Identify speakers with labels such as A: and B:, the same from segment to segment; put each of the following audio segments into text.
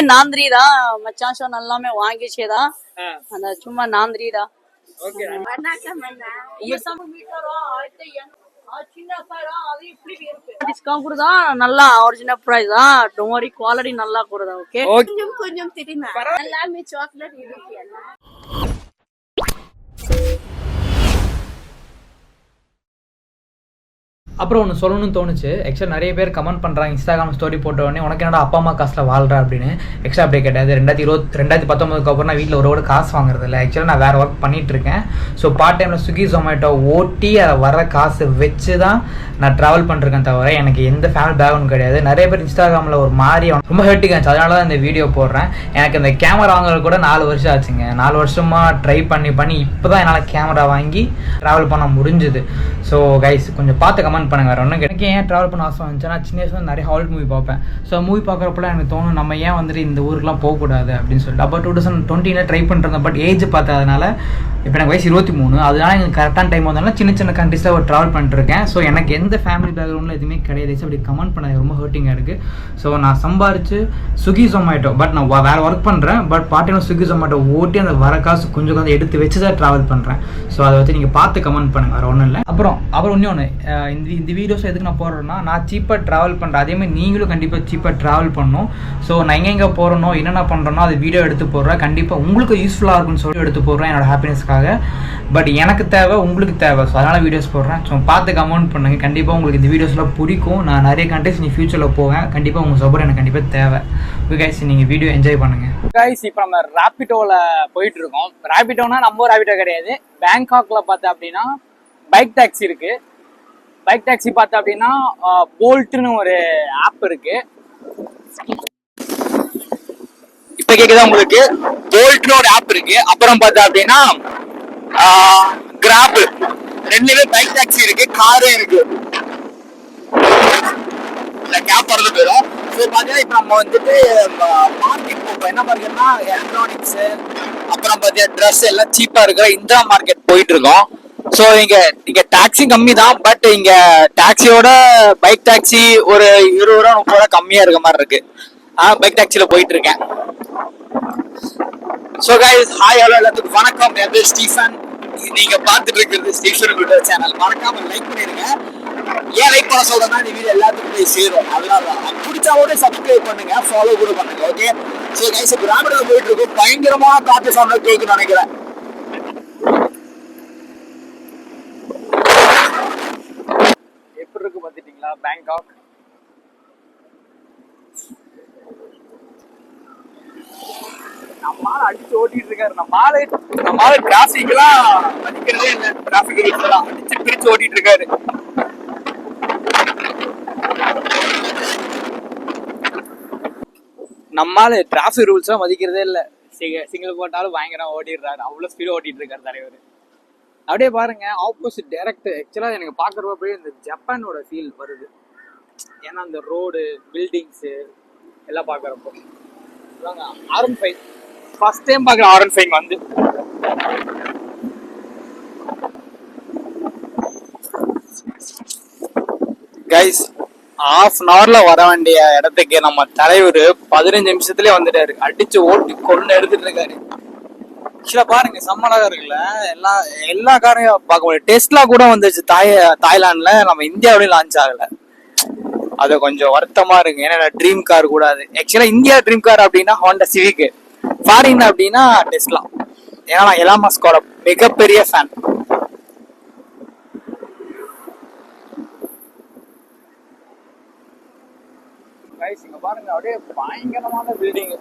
A: நாந்திரி தான் மச்சான் சொன்ன எல்லாமே வாங்கிச்சேதான் அந்த சும்மா நாந்திரி தான். ஓகே டிஸ்கவுண்ட் கூட தான் நல்லா ஒரிஜினல் பிரைஸ் தான். டோன்ட் வரி குவாலிட்டி நல்லா கூட தான். ஓகே கொஞ்சம் கொஞ்சம் தெரியுமா எல்லாமே சாக்லேட் இருக்கு.
B: அப்புறம் ஒன்று சொல்லணும்னு தோணுச்சு. ஆக்சுவலாக நிறைய பேர் கமெண்ட் பண்ணுறாங்க இன்ஸ்டாகிராம் ஸ்டோரி போட்ட உடனே உனக்கு என்னடா அப்பா அம்மா காசில் வாழ்கிறா அப்படின்னு. ஆக்சுவலாக அப்படி கிடையாது. 2019 அப்புறம் நான் வீட்டில் ஒரு காசு வாங்குறது இல்லை. ஆக்சுவலாக நான் வேறு ஒர்க் பண்ணிகிட்ருக்கேன். ஸோ பார்ட் டைமில் ஸ்விக்கி ஜொமேட்டோ ஓட்டி அதை வர காசு வச்சு தான் நான் ட்ராவல் பண்ணிருக்கேன். தவிர எனக்கு எந்த ஃபேமிலி பேக்ரவுண்ட் கிடையாது. நிறைய பேர் இன்ஸ்டாகிராமில் ஒரு மாதிரி ரொம்ப ஹெர்ட்டிங் ஆச்சு. அதனால தான் இந்த வீடியோ போடுறேன். எனக்கு இந்த கேமரா வாங்குறது கூட 4 வருஷம் ஆச்சுங்க. 4 வருஷமாக ட்ரை பண்ணி இப்போ தான் என்னால் கேமரா வாங்கி ட்ராவல் பண்ண முடிஞ்சுது. ஸோ கைஸ் கொஞ்சம் பார்த்து கமெண்ட் பண்ணுங்க. வேறு ஒன்றும் எனக்கு ஏன் ட்ராவல் பண்ண ஆசை வந்துச்சு, நான் சின்ன வயசுல நிறைய ஹாலிவுட் மூவி பார்ப்பேன். ஸோ மூவி பார்க்குறப்பெல்லாம் எனக்கு தோணும் நம்ம ஏன் வந்துட்டு இந்த ஊருக்குலாம் போகக்கூடாது அப்படின்னு சொல்லிட்டு. அப்போ 2020 ட்ரை பண்ணிருந்தேன். பட் ஏஜ் பார்த்ததுனால இப்போ எனக்கு வயசு 23. அதனால எனக்கு கரெக்டான டைம் வந்ததுனால சின்ன சின்ன கண்ட்ரிஸில் ஒரு ட்ராவல் பண்ணிட்டுருக்கேன். ஸோ எனக்கு எந்த ஃபேமிலி பேக்ரவுண்டில் எதுவுமே கிடையாது. அப்படி கமெண்ட் பண்ண ரொம்ப ஹர்ட்டிங்காக இருக்குது. ஸோ நான் சம்பாரிச்சு ஸ்விக்கி ஜொமேட்டோ பட் நான் வேறு ஒர்க் பண்ணுறேன். But part time Swiggy Zomato ஓட்டி அந்த வர காசு கொஞ்சம் கொஞ்சம் எடுத்து வச்சு தான் ட்ராவல் பண்ணுறேன். ஸோ அதை வச்சு நீங்கள் பார்த்து கமெண்ட் பண்ணுங்கள். வேறு ஒன்றும் இல்லை. அப்புறம் இன்னொன்று இந்த வீடியோஸ் எதுக்கு நான் போடுறேன்னா நான் சீப்பாக ட்ராவல் பண்ணுறேன். அதேமாதிரி நீங்களும் கண்டிப்பாக சீப்பாக ட்ராவல் பண்ணணும். ஸோ நான் எங்கெங்கே போகிறனோ என்னென்ன பண்ணுறனோ அது வீடியோ எடுத்து போடுறேன். கண்டிப்பாக உங்களுக்கு யூஸ்ஃபுல்லாக இருக்குன்னு சொல்லி எடுத்து போடுறேன் என்னோட ஹாப்பினஸ்க்காக. பட் எனக்கு தேவை உங்களுக்கு தேவை. ஸோ அதனால் வீடியோஸ் போடுறேன். ஸோ பார்த்து கமெண்ட் பண்ணுங்கள். கண்டிப்பாக உங்களுக்கு இந்த வீடியோஸ்லாம் பிடிக்கும். நான் நிறைய கண்ட்ரிஸ் நீ ஃபியூச்சரில் போவேன். கண்டிப்பாக உங்கள் சப்போர்ட் எனக்கு கண்டிப்பாக தேவை. கைஸ் நீங்கள் வீடியோ என்ஜாய் பண்ணுங்கள்.
C: கைஸ் இப்போ நம்ம ரேபிடோவில் போயிட்டு இருக்கோம். ரேபிடோனா நம்ம ரேபிடோ கிடையாது. பேங்காக்ல பார்த்தா அப்படின்னா பைக் டாக்ஸி இருக்கு. பைக் டாக்ஸி பார்த்தா அப்படின்னா போல்ட்னு ஒரு ஆப் இருக்கு. இப்ப கேக்குதா உங்களுக்கு? போல்ட்னு ஒரு ஆப் இருக்கு. அப்புறம் பார்த்தா அப்படின்னா கிராப், ரெண்டுமே பைக் டாக்ஸி இருக்கு, காரும் இருக்கு. கேப் பறந்து போயிடும். ஸோ பார்த்தீங்கன்னா இப்போ நம்ம வந்துட்டு மார்க்கெட் போகிறோம். என்ன மார்க்கெட்னா எலக்ட்ரானிக்ஸ், அப்புறம் பார்த்தீங்கன்னா ட்ரெஸ் எல்லாம் சீப்பாக இருக்கிற இந்திரா மார்க்கெட் போயிட்டு இருக்கோம். ஸோ இங்க டாக்ஸி கம்மி தான். பட் இங்க டாக்ஸியோட பைக் டாக்ஸி ஒரு 20 ரூபா 30 ரூபா கம்மியா இருக்க மாதிரி இருக்கு. பைக் டாக்ஸில போயிட்டு இருக்கேன். ஸோ கைஸ் ஹாய் ஹலோ எல்லாத்துக்கும் வணக்கம். என் பேர் ஸ்டீஃபன். நீங்க பார்த்துட்டு இருக்கிறது ஸ்டீஃபன் வீடியோ சேனல். மறக்காம லைக் பண்ணிருங்க. ஏன் லைக் பண்ண சொல்றேன்னா இந்த வீடியோ எல்லாத்துக்கும் போய் சேரும். அதனால பிடிச்சாவோட சப்ஸ்கிரைப் பண்ணுங்க, ஃபாலோ கூட பண்ணுங்க. ஓகே. ஸோ கைஸ் இப்போ ராபிடோல போயிட்டு இருக்கோம். பயங்கரமான காத்து சவுண்ட் கேட்குன்னு நினைக்கிறேன். எப்படி இருக்கு பார்த்துட்டீங்களா பேங்காக்? நம்மளால அடிச்சு ஓட்டிட்டு இருக்காரு. நம்மளால டிராபிக் எல்லாம் மதிக்கிறதே இல்லை. டிராபிக் எல்லாம் அடிச்சு பிரிச்சு ஓட்டிட்டு இருக்காரு. நம்மளால டிராபிக் ரூல்ஸ் எல்லாம் மதிக்கிறதே இல்லை. சிங்கிள் போட்டாலும் பயங்கரம் ஓட்டிடுறாரு. அவ்வளவு ஸ்பீடு ஓட்டிட்டு இருக்காரு தலைவர். அப்படியே பாருங்க ஆப்போசிட் டைரக்ட். ஆக்சுவலா எனக்கு பாக்குறப்ப அப்படியே இந்த ஜப்பானோட ஃபீல் வருது. ஏன்னா அந்த ரோடு பில்டிங்ஸ் எல்லாம் பாக்குறப்போ R15 ஃபர்ஸ்ட் டைம் பாக்குற R15 வந்து கைஸ் ½ an hourல வர வேண்டிய இடத்துக்கு நம்ம தலைவர் 15 நிமிஷத்துலயே வந்துட்டாரு. அடிச்சு ஓட்டி கொண்டு எடுத்துட்டு இருக்காரு. ஆக்சுவலா பாருங்க செம்மலாக இருக்குல்ல. எல்லா காரையும் பார்க்க முடியும். டெஸ்லா கூட வந்துச்சு தாய்லாந்துல. நம்ம இந்தியாவிலேயும் லான்ச் ஆகல. அது கொஞ்சம் வருத்தமா இருக்கு. ஏன்னா ட்ரீம் கார் கூட அது. ஆக்சுவலா இந்தியா ட்ரீம் கார் அப்படின்னா ஹோண்டா சிவிக், ஃபாரின் அப்படின்னா டெஸ்லா. ஏன்னா நான் எலான் மஸ்கோட மிகப்பெரிய ஃபேன். இங்க பாருங்க அப்படியே பயங்கரமான பில்டிங்.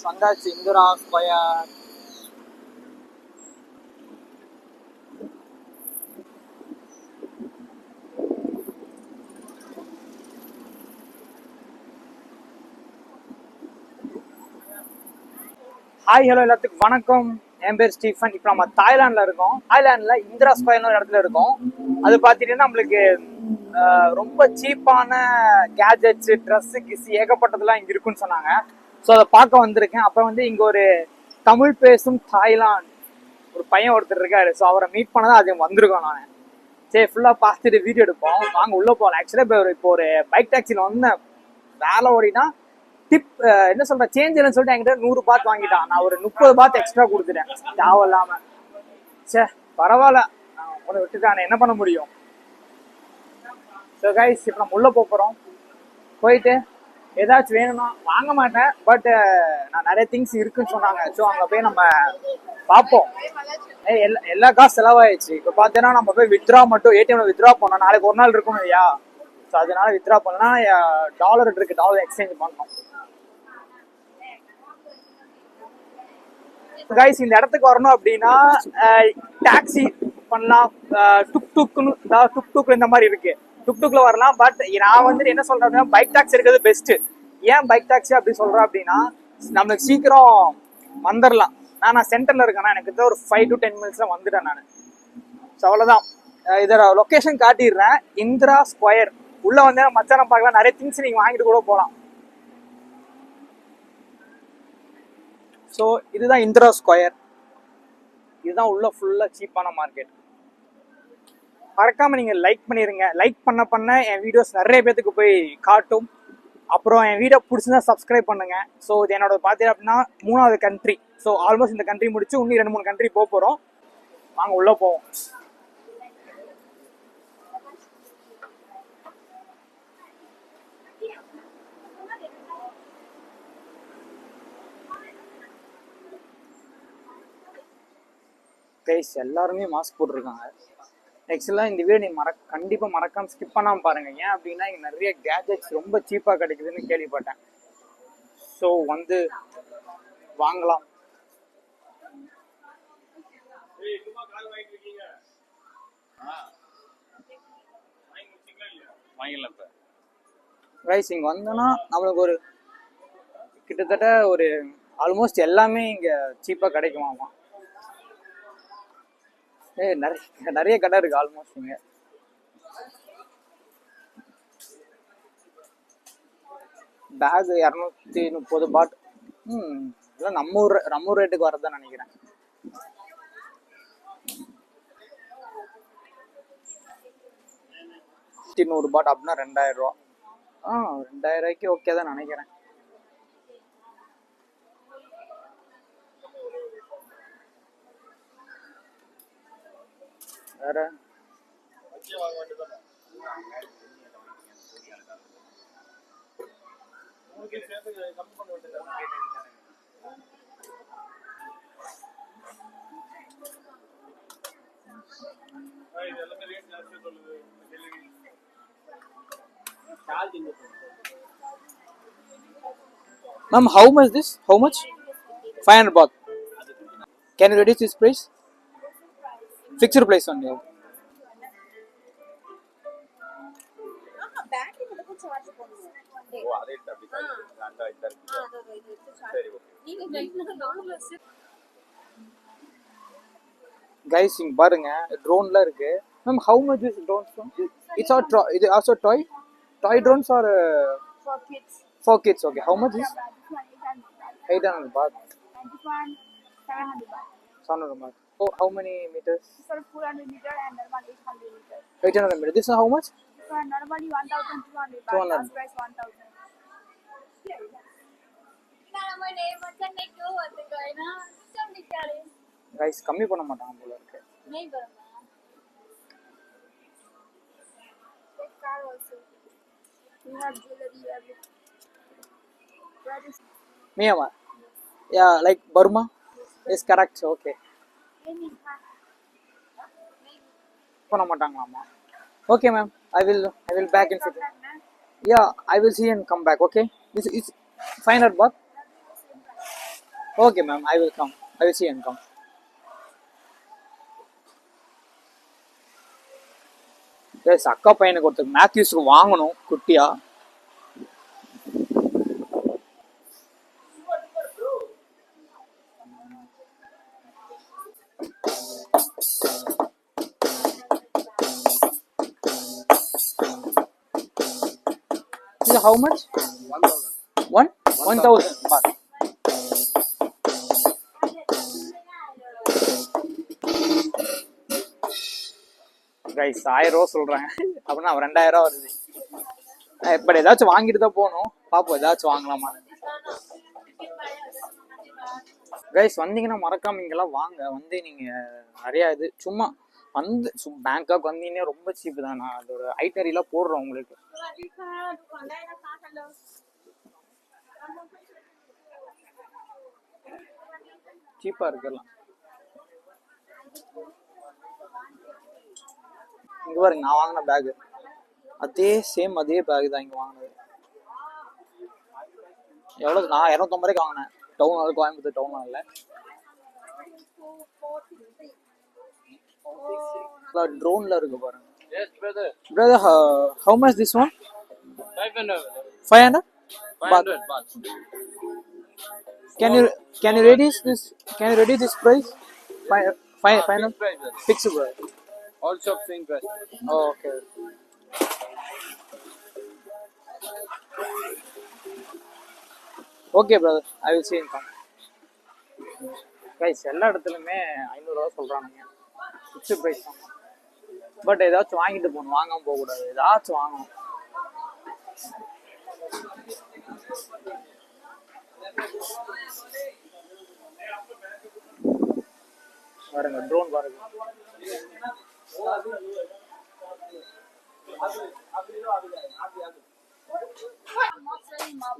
C: வந்தாச்சு இந்திரா ஸ்கொயர். ஹாய் ஹலோ எல்லாத்துக்கும் வணக்கம். என் பேர் ஸ்டீஃபன். இப்போ நம்ம தாய்லாண்டில் இருக்கோம். தாய்லாண்டில் இந்திரா ஸ்கொயர்னு ஒரு இடத்துல இருக்கோம். அது பார்த்துட்டீங்கன்னா நம்மளுக்கு ரொம்ப சீப்பான கேஜெட்ஸ், ட்ரெஸ்ஸு, கிஸ் ஏகப்பட்டதெல்லாம் இங்கே இருக்குன்னு சொன்னாங்க. ஸோ அதை பார்க்க வந்திருக்கேன். அப்புறம் வந்து இங்கே ஒரு தமிழ் பேசும் தாய்லாந்து ஒரு பையன் ஒருத்தர் இருக்காரு. ஸோ அவரை மீட் பண்ணதான் அது வந்திருக்கோம். நான் சரி ஃபுல்லாக பார்த்துட்டு வீடியோ எடுப்போம், வாங்க உள்ளே போகலாம். ஆக்சுவலாக இப்போ ஒரு பைக் டாக்ஸியில் வந்தேன். வேலை ஓடினா டிப் என்ன சொல்ற சேஞ்ச் இல்லைன்னு சொல்லிட்டு என்கிட்ட 100 பாத் வாங்கிட்டான். நான் ஒரு 30 பாத் எக்ஸ்ட்ரா கொடுத்துட்டேன் தேவையில்லாம. சே பரவாயில்ல, உன்னை விட்டுட்டானே, என்ன பண்ண முடியும். ஸோ கைஸ் இப்போ நம்ம உள்ள போகிறோம். போயிட்டு ஏதாச்சும் வேணும்னா வாங்க மாட்டேன், பட் நான் நிறைய திங்ஸ் இருக்குன்னு சொன்னாங்க. ஸோ அங்கே போய் நம்ம பார்ப்போம். எல்லா காசு செலவாயிடுச்சு. இப்போ பார்த்தீங்கன்னா நம்ம போய் வித்ரா மட்டும் ஏடிஎம்ல வித்ரா பண்ணோம். நாளைக்கு ஒரு நாள் இருக்கணும் இல்லையா? ஸோ அதனால வித்ரா பண்ணா டாலர் இருக்கு, டாலர் எக்ஸ்சேஞ்ச் பண்ணணும். கைஸ் இந்த இடத்துக்கு வரணும் அப்படின்னா டாக்ஸி பண்ணலாம், டுக் இந்த மாதிரி இருக்கு, டுக்ல வரலாம். பட் நான் வந்து என்ன சொல்றேன் அப்படின்னா பைக் டாக்ஸி இருக்கிறது பெஸ்ட். ஏன் பைக் டாக்ஸி அப்படி சொல்றேன் அப்படின்னா நம்மளுக்கு சீக்கிரம் வந்துடலாம். நான் சென்டர்ல இருக்கேன்னா எனக்கு ஒரு 5 to 10 minutes வந்துட்டேன் நான். ஸோ அவ்வளோதான். இதோட லொக்கேஷன் காட்டிடுறேன். இந்திரா ஸ்கொயர் உள்ள வந்து மச்சானம் பார்க்கலாம். நிறைய திங்ஸ் நீங்க வாங்கிட்டு கூட போகலாம். ஸோ இதுதான் இந்திரா ஸ்கொயர். இதுதான் உள்ள ஃபுல்லாக சீப்பான மார்க்கெட். மறக்காம நீங்கள் லைக் பண்ணிடுங்க. லைக் பண்ண என் வீடியோஸ் நிறைய பேத்துக்கு போய் காட்டும். அப்புறம் என் வீடியோ பிடிச்சிருந்தா சப்ஸ்கிரைப் பண்ணுங்க. ஸோ இது என்னோட பார்த்தீங்க அப்படின்னா 3வது கண்ட்ரி. ஸோ ஆல்மோஸ்ட் இந்த கண்ட்ரி முடிச்சு இன்னும் 2-3 கண்ட்ரி போக போகிறோம். வாங்க உள்ளே போவோம். கைஸ் எல்லாருமே மாஸ்க் போட்டிருக்காங்க. ஆக்சுவலாக இந்த வீடியோ நீ கண்டிப்பாக மறக்காம ஸ்கிப் பண்ணாமல் பாருங்க. ஏன் அப்படின்னா இங்கே நிறைய கேஜெட்ஸ் ரொம்ப சீப்பாக கிடைக்குதுன்னு கேள்விப்பட்டேன். ஸோ வந்து வாங்கலாம். கைஸ் இங்கே வந்தோன்னா நம்மளுக்கு ஒரு கிட்டத்தட்ட ஒரு ஆல்மோஸ்ட் எல்லாமே இங்கே சீப்பாக கிடைக்குமாமா. நிறைய கடை இருக்கு ஆல்மோஸ்ட் இங்க. பேக் 230 பாட். இல்லை நம்ம ஊர் ரேட்டுக்கு வரதான் நினைக்கிறேன். $100 பாட் அப்படின்னா 2000 ரூபா. 2000 ரூபாய்க்கு ஓகே தான் நினைக்கிறேன். வேற ma'am, how much this? How much? 500 baht. Can you reduce this price? Fixed price only. Guys இங்க பாருங்க ட்ரோன்ல இருக்கு. Ma'am, how much is drone? It's also toy drones or for kids. Okay, how much is 800 baht. 700 baht. Oh, how many meters?
A: This one 400 meter and normal 800 meter.
C: 800 meters. This is how much?
A: This one normally 1,200 but
C: 200.
A: last price 1,000.
C: Guys கம்மி பண்ண மாட்டாங்க போல இருக்கு.
A: नहीं करूँगा. This car also. We have jewelry everything.
C: Myanmar. Yeah, like Burma. Yes, correct. Okay. பண்ண மாட்டாங்களாமா. Okay ma'am, I will back in future. Yeah, I will see and come back. Okay, this is 500 baht. Okay ma'am, I will come. I will see and come. Yes, அக்கா பையனுக்கு ஒருத்தர் மேத்யூஸ்க்கு வாங்கணும் குட்டியா. how much? 1000 baht. Guys 1000 ரூபா சொல்றாங்க அப்படின்னா 2000 ரூபா வருது. இப்ப ஏதாச்சும் வாங்கிட்டு தான் போகணும். பாப்போம் ஏதாச்சும் வாங்கலாமா. கைஸ் வந்தீங்கன்னா மறக்காம இங்கெல்லாம் வாங்க. வந்து நீங்க நிறைய இது சும்மா வந்து பேங்காக் வந்தீங்கன்னா ரொம்ப சீப்பு தான். நான் அதோட ஐட்டரிலாம் போடுறோம் உங்களுக்கு. சீப்பா இருக்கலாம். இங்க பாருங்க நான் வாங்கின பேக் அதே சேம் அதே பேக் தான் இங்க வாங்கினது. எவ்வளவு? நான் 250 ரூபாய்க்கு வாங்கினேன். டவுன் ஹால், கோயம்புத்தூர் டவுன் ஹால்ல. ட்ரோன்ல இருக்கு பாருங்க. Yes brother. Brother, how much this one? 500. 500? 500 baht. Can you reduce this? Can you reduce this price? 500 fixed price. All shop same price. Oh, okay. Okay brother, I will see in come. Guys, எல்லா இடத்துலயுமே 500 ரூபாய் சொல்றானுங்க. Fixed price தான். But ஏதாச்சும் வாங்கிட்டு போகணும், வாங்காம போக கூடாது. ஏதாச்சும் வாங்கணும். பாருங்க ட்ரோன் பாருங்க.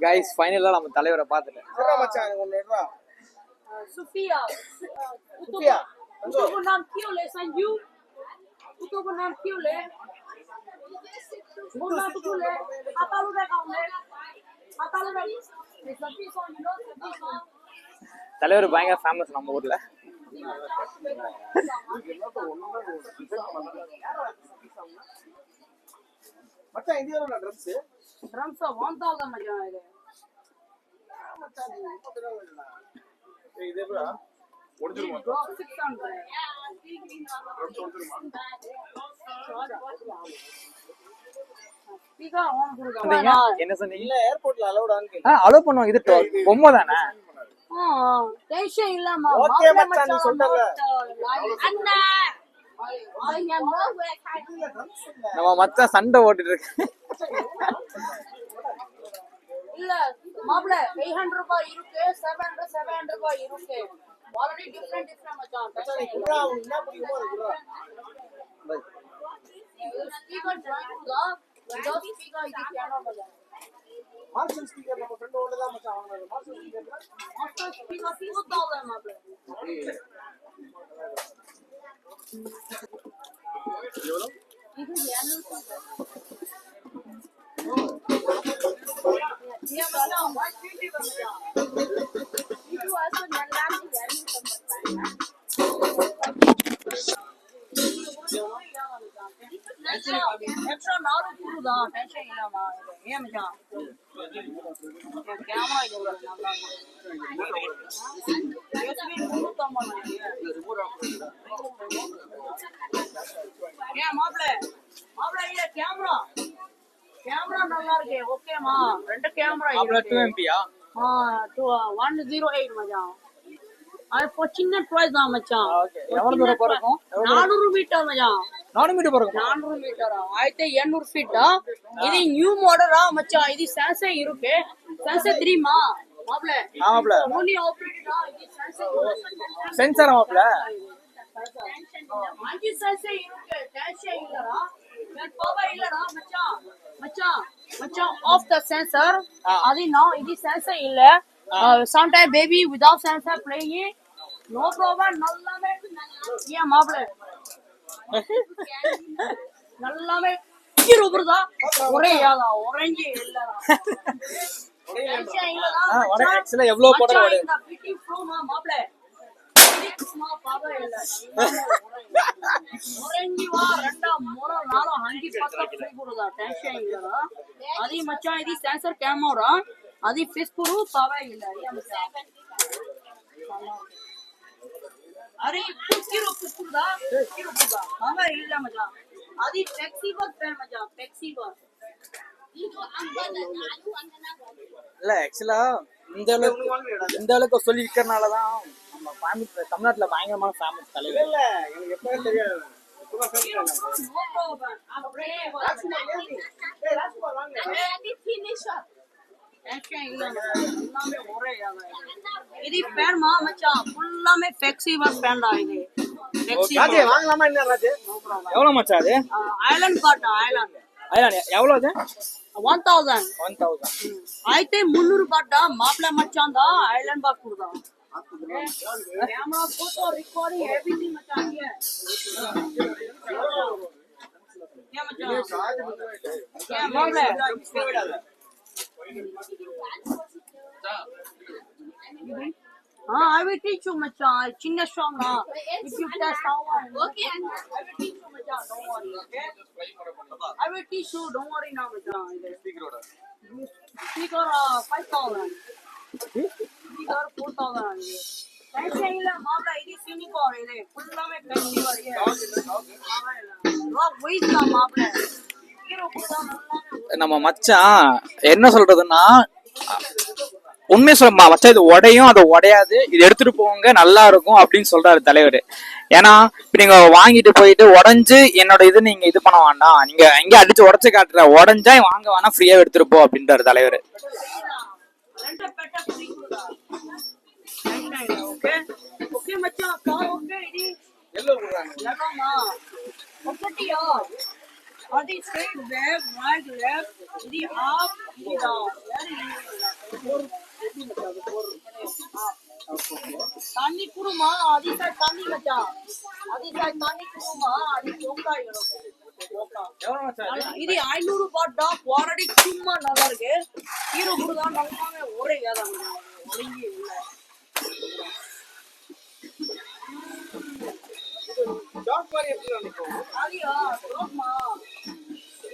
C: கைஸ் ஃபைனலா நம்ம தலைவரை பார்த்துட்டேன்.
A: Sofia. Sofia. Uko naam kyo le Sanju? Uko naam kyo le? Uko naam kyo le? Atalu de kaun le? Atalu de. Sabi song you know sabi song.
C: தலைவர் பயங்கர ஃபேமஸ் நம்ம ஊர்ல. மச்சா இந்தியால ட்ரம்ஸ்
A: 1000 மஜா ಇದೆ.
C: இதேபா ஒடிஞ்சிருமா?
A: 600.
C: ட்ரம்ஸ் ஒடிஞ்சிருமா?
A: பீகா ஆன் குடுங்க.
C: என்ன சொன்னீங்க? இல்ல ஏர்போர்ட்ல அலௌட் ஆன்னு. அலோவ் பண்ணுவாங்க. இது பொம்மை தானே?
A: டென்ஷன் இல்லமா.
C: ஓகே மச்சா நீ சொல்றல.
A: அண்ணா
C: நம்ம மச்சான் சண்டை ஓட்டிட்டு இருக்கு.
A: இல்ல மாப்ள 800 ரூபாய் இருக்கு, 700 ரூபாய் இருக்கு. ஆல்ரெடி டிஃபரண்ட் மச்சான்.
C: குறா என்ன புரியுமோ அது குறா. பை
A: ஸ்பீக்கர் ஜாயின்டா. விண்டோஸ் ஸ்பீக்கர் இது பியானோ மச்சான்.
C: மார்ஷல் ஸ்பீக்கர் நம்ம ஃப்ரெண்ட் ஓட தான் மச்சான் வாங்குறாரு. மார்ஷல்
A: ஸ்பீக்கர் 2000 மாப்ள.
C: எவ்வளவு?
A: இது 200. itu asal dalam dari extra நாலு குடுதான் டென்ஷன் இல்லமா. ஏன் மச்சான் கேமரா இது நல்லா ஏன் மாப்ள மாப்ள இல்ல கேமரா கேமரா நல்லா இருக்கு. ஓகேமா ரெண்டு கேமரா
C: அப்புறம் 2MP-யா?
A: 108 மச்சான். அது சின்ன ப்ரைஸ் தான் மச்சான்.
C: ஓகே எவ்வளவு தூரம் போறோம்?
A: 400 மீட்டர் மச்சான்.
C: 400 மீட்டர் போறோம்.
A: 400 மீட்டரா 1800 ஃபீட்டா. இது நியூ மாடலா மச்சான். இது சாம்சங் இருக்கு. சாம்சங் தெரியுமா மாப்ள?
C: மாப்ள
A: ஓன்லி ஆபரேட்டடா. இது சாம்சங்
C: சென்சார் மாப்ள.
A: அஞ்சு சாம்சங் இருக்கு. டேஷ் இல்லடா. பவர் இல்லடா மச்சான். மச்சான் மச்சான் ஆஃப் த சென்சார். அது நோ இது சென்சார் இல்ல. sometimes baby without sensor playing no problem. நல்லாவே ஏன் மாப்ள நல்லாவே ஹீரோ பிரதா. ஒரே யாதா orange இல்லடா. டென்ஷன் இல்லடா.
C: ஒரே எக்ஸ்ல எவ்வளவு போட ஓடு.
A: இந்த பிடி ப்ரோ மாப்ள சும்மா பவர் இல்ல. orange வா ரெண்டா மூணு நாலு அஞ்சு பக்கம் போடுதா. டென்ஷன் இல்லடா. அது மச்சான் இது சென்சார் கேமரா. అది ఫేస్ కొడు పావా ಇಲ್ಲ अरे किरो कुकुदा पावा ಇಲ್ಲ मजा. అది ఫ్లెక్సిబుల్ ఫ్యాన్ मजा ఫ్లెక్సిబుల్.
C: இல்ல ஆக்சுவலா இந்த அளவுக்கு சொல்லி விற்கிறனாலதான் நம்ம ஃபேமஸ் தமிழ்நாட்டுல பயங்கரமான ஃபேமஸ் தலைவர். இல்ல எனக்கு எப்பவே தெரியாது.
A: இது பேண்ட்மா மச்சான் ஃபுல்லாமே ஃபிளெக்சிபிள் பேண்டா இது.
C: ராஜே வாங்கலாமா என்ன ராஜே? எவ்வளவு மச்சான் அது?
A: Island cotton island.
C: ஐலாண்ட் எவ்வளவு அது?
A: 1000.
C: 1000.
A: అయితే 300 బాటా మాప్లే మచ్చాందా ఐలాండ్ బాక్ కుడదా कैमरा फोटो रिकॉर्डिंग एवरीथिंग मचा है क्या मचा क्या मामला हाँ I will teach you मचा चिन्ना song ना if you test how okay I will teach you मचा don't worry okay I will teach you don't worry ना मचा speaker 5000 speaker 4000 टेंशन ಇಲ್ಲ ಮಾಮಲ ಇದು ಸಿನಿಕೋರ್ ಇದೆ ಫುಲ್ಲಾಮೆ ಫೆಸ್ಟಿವಲ್ ಇದೆ ರಾಕ್ ವೈಸ್ का ಮಾಮಲ ஹீரோ கூட
C: நம்ம மச்சான் என்ன சொல்றதுன்னா உண்மையை சொல்லுமா மச்சான் இது உடையும் அது உடையாது இது எடுத்துட்டு போங்க நல்லா இருக்கும் அப்படின்னு சொல்றாரு தலைவர். ஏன்னா இப்ப நீங்க வாங்கிட்டு போயிட்டு உடஞ்சு என்னோட இது நீங்க இது பண்ண வேண்டாம் நீங்க எங்க அடிச்சு உடச்சு காட்டுற உடஞ்சா வாங்க வேணா ஃப்ரீயா எடுத்துட்டு போ அப்படின்றாரு தலைவர்.
A: ரெண்டு பெட்ட ஃப்ரீ கொடுடா ஓகே ஓகே மச்சான் கார் ஓகே இது எல்லோ கொடுறாங்க எல்லோமா ஓகேட்டியா அது ஸ்ட்ரைட் பேக் ரைட் லெஃப்ட் இது ஆப் இது டவுன் தண்ணி குருமா அதிசா தண்ணி மச்சான் அதிசா தண்ணி குருமா அது ஓகா இது 500 பாட்டா குவாலிட்டி சும்மா நல்லா இருக்கு ஹீரோ குருதா நல்லாவே ஒரே ஏதாங்க ஒரேங்க இல்ல
C: டாக் மாதிரி எப்படி நினைக்கும்
A: ஆலியா டாக்மா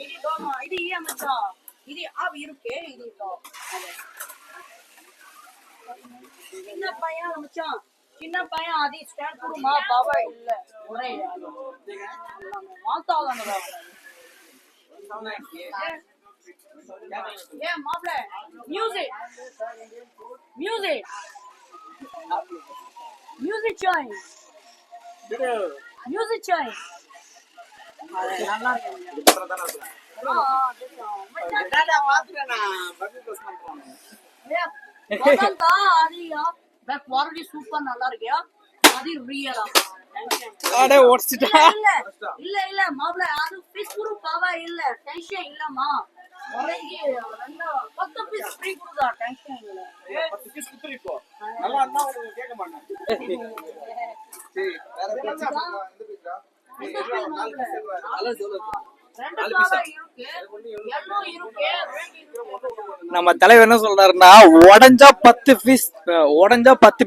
A: இது டாக்மா இது ஏன் மச்சான் இது ஆப் இருக்கே இது டாக் சின்ன பையன் மச்சான் சின்ன பையன் அது ஸ்டாண்ட் குருமா பாபா இல்ல ஒரே மாத்தாதானடா ஏ மாப்ள music music music Sai music Sai நல்லா இருக்கு டாடா பாத்துறேனா பக்கி ப்ரெஸ் பண்றோம் ஏ ஆதியா பேக் குவாலிட்டி சூப்பர் நல்லா இருக்கியா அது ரியலா
C: அட ஓட்ஸ்டா
A: இல்ல இல்ல மாப்ள அது ஃபிஷ் குரு பாவா இல்ல டென்ஷன் இல்லமா ஒரேங்கி ரெண்டு 10 பீஸ் ஃப்ரீ குடுதா டென்ஷன் இல்ல 10 பீஸ் குத்துறீ போ நல்லா இருந்தா உங்களுக்கு கேட்க மாட்டேன் சரி வேற பேசா இந்த பீஸ்டா
C: நம்ம தலைவர் என்ன சொல்றாருன்னா உடஞ்சா 10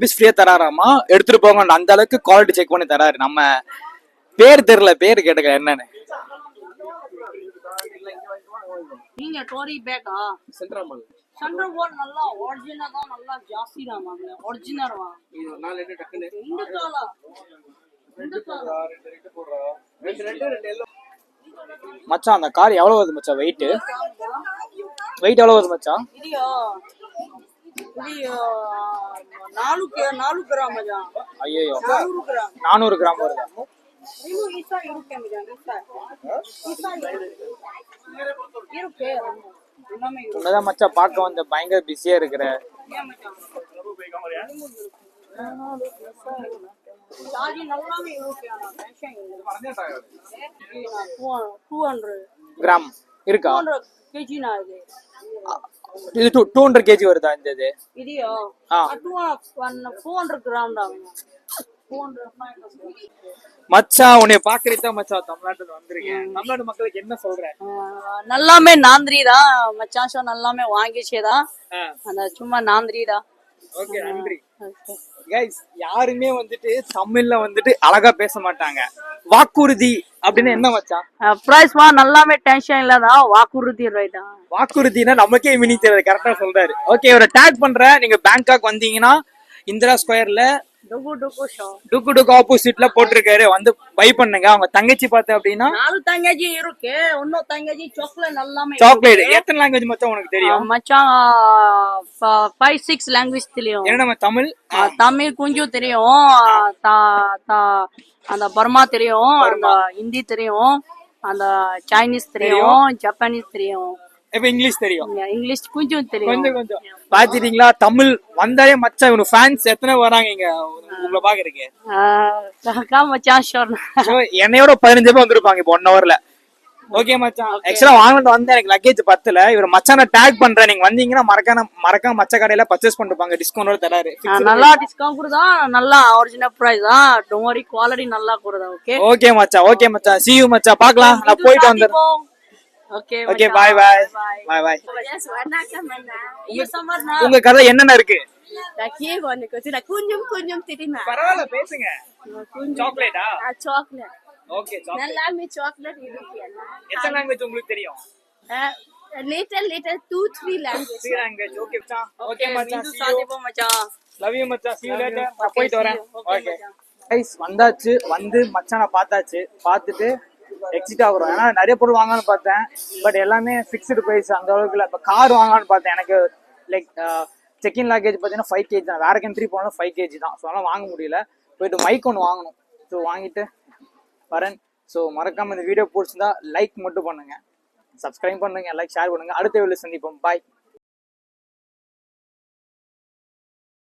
C: பீஸ் ஃப்ரீயா தராராமா எடுத்துட்டு போங்க அந்த அளவுக்கு குவாலிட்டி செக் பண்ணி தராரு. நம்ம பேர் தெரியல பேர் கேட்டுக்க என்னன்னு
A: நீங்க டோரி பேக்கா சென்ட்ரல் போர்ட் நல்லா ஒரிஜினல் தான் நல்லா ஜாஸ்தி தான் வாங்க ஒரிஜினல் வா இது நாலு ரெண்டு டக்குனே ரெண்டு காலா ரெண்டு எல்லோ
C: மச்சான் அந்த கார் எவ்வளவு வருது மச்சான் வெயிட் எவ்வளவு வருது மச்சான்
A: இதுயா இது 4 கிராம் மச்சான்
C: ஐயோ
A: 400 கிராம்
C: 400 கிராம் வருதா
A: இன்னும் ஈஸா இருக்கு மச்சான் ஈஸா இருக்கு எல்லாமே
C: உன்னதான் மச்சான் பார்க்க வந்து பயங்கர பிஸியா இருக்கிற
A: ஏன் மச்சான் சார்ஜ் நல்லாவே இருக்கு ஆனா டென்ஷன் இல்ல 200
C: கிராம் இருக்கா
A: 200 kg நா
C: இது 200 kg வருதா இந்த இது
A: இதுயா 400 கிராம் தான் 400
C: மச்சான் உன்னை பாக்குறதா மச்சான் தமிழ்நாட்டுல வந்திருக்கேன். தமிழ்நாடு மக்களுக்கு என்ன சொல்ற?
A: நல்லாமே நாந்திரி தான் மச்சான் ஷோ நல்லாமே வாங்கிச்சேதான் அந்த சும்மா நாந்திரி தான்.
C: ஓகே நன்றி கைஸ். யாருமே வந்துட்டு தமிழ்ல வந்துட்டு அழகா பேச மாட்டாங்க. வாக்குறுதி அப்படின்னு என்ன மச்சான்?
A: பிரைஸ் வா நல்லாமே டென்ஷன் இல்லதான் வாக்குறுதி ரைட்டா.
C: வாக்குறுதினா நமக்கே மீனிங் தெரியாது கரெக்டா சொல்றாரு. ஓகே இவரை டேக் பண்றேன். நீங்க பேங்காக் வந்தீங்கன்னா இந்திரா ஸ்கொயர்ல
A: டுகு ஷோ.
C: டுக்கு ஆப்போசிட்ல போட்டிருக்காரு, வந்து பை பண்ணுங்க. அவங்க தங்கச்சி பார்த்த அப்படின்னா
A: 4 தங்கச்சி இருக்கு. இன்னும் தங்கச்சி சாக்லேட் எல்லாமே
C: சாக்லேட். எத்தனை லாங்குவேஜ் மச்சான் உனக்கு தெரியும்?
A: மச்சான் 5-6 லாங்குவேஜ் தெரியும்.
C: என்ன நம்ம தமிழ்
A: தமிழ் கொஞ்சம் தெரியும். அந்த பர்மா தெரியும், அந்த ஹிந்தி தெரியும், அந்த சைனீஸ் தெரியும், ஜப்பானீஸ் தெரியும்,
C: இப்ப இங்கிலீஷ் தெரியும்.
A: இங்கிலீஷ் கொஞ்சம் தெரியும்.
C: கொஞ்சம் பாத்துட்டீங்களா? தமிழ் வந்தாலே மச்சான் இவனு ஃபேன்ஸ் எத்தனை வராங்க இங்க உங்களை பாக்குறதுக்கு?
A: மச்சான் ஷோர்.
C: என்னையோட 15 பேர் வந்திருப்பாங்க இப்போ 1 ஹவர்ல. ஓகே மச்சான், ஆக்சுவலா வாங்கிட்டு வந்தேன், எனக்கு லக்கேஜ் பத்தல. இவர் மச்சான டேக் பண்றேன், நீங்க வந்தீங்கன்னா மறக்காம மச்ச கடையில பர்ச்சேஸ் பண்ணிருப்பாங்க, டிஸ்கவுண்ட் தராரு.
A: நல்லா டிஸ்கவுண்ட் கொடுதா, நல்லா ஒரிஜினல் பிரைஸ் தான். டோன்ட் வரி, குவாலிட்டி நல்லா கொடுதா. ஓகே
C: ஓகே மச்சான், see you மச்சான், பார்க்கலாம். நான் போயிட்டு வந்துறேன்.
A: Okay
C: bye bye. உங்க கதை என்னென்ன இருக்கு?
A: கொஞ்சம் தெரியுமா?
C: பரவாயில்ல பேசுங்க. சாக்லேட்டா?
A: சாக்லேட்.
C: Okay chocolate.
A: எல்லாமே சாக்லேட் இருக்கு.
C: எத்தனை லாங்குவேஜ் உங்களுக்கு தெரியும்?
A: little 2-3 language.
C: 3 லாங்குவேஜ். ஓகே மச்சான். ஓகே மச்சான், see you.
A: சாதிப்போம் மச்சான்.
C: லவ் யூ மச்சான், see you later. நான் போயிட்டு வரேன். ஓகே கைஸ், வந்தாச்சு. வந்து மச்சானை பார்த்தாச்சு. பார்த்துட்டு எக்ஸிட் ஆகுறோம். ஏன்னா நிறைய பொருள் வாங்கலாம்னு பார்த்தேன், பட் எல்லாமே ஃபிக்ஸ்டு ப்ரைஸ் அந்த அளவுக்கு இல்லை. இப்போ கார் வாங்கலாம்னு பார்த்தேன். எனக்கு லைக் செக்இன் லாக்கேஜ் பார்த்தீங்கன்னா 5 kg தான். வேற கண்ட்ரி போனாலும் 5 kg தான். ஸோ அதெல்லாம் வாங்க முடியல. போயிட்டு மைக் ஒன்று வாங்கணும். ஸோ வாங்கிட்டு வரேன். ஸோ மறக்காம இந்த வீடியோ பிடிச்சிருந்தா லைக் மட்டும் பண்ணுங்க, சப்ஸ்கிரைப் பண்ணுங்க, லைக் ஷேர் பண்ணுங்க. அடுத்த வீடியோல சந்திப்போம். பாய்.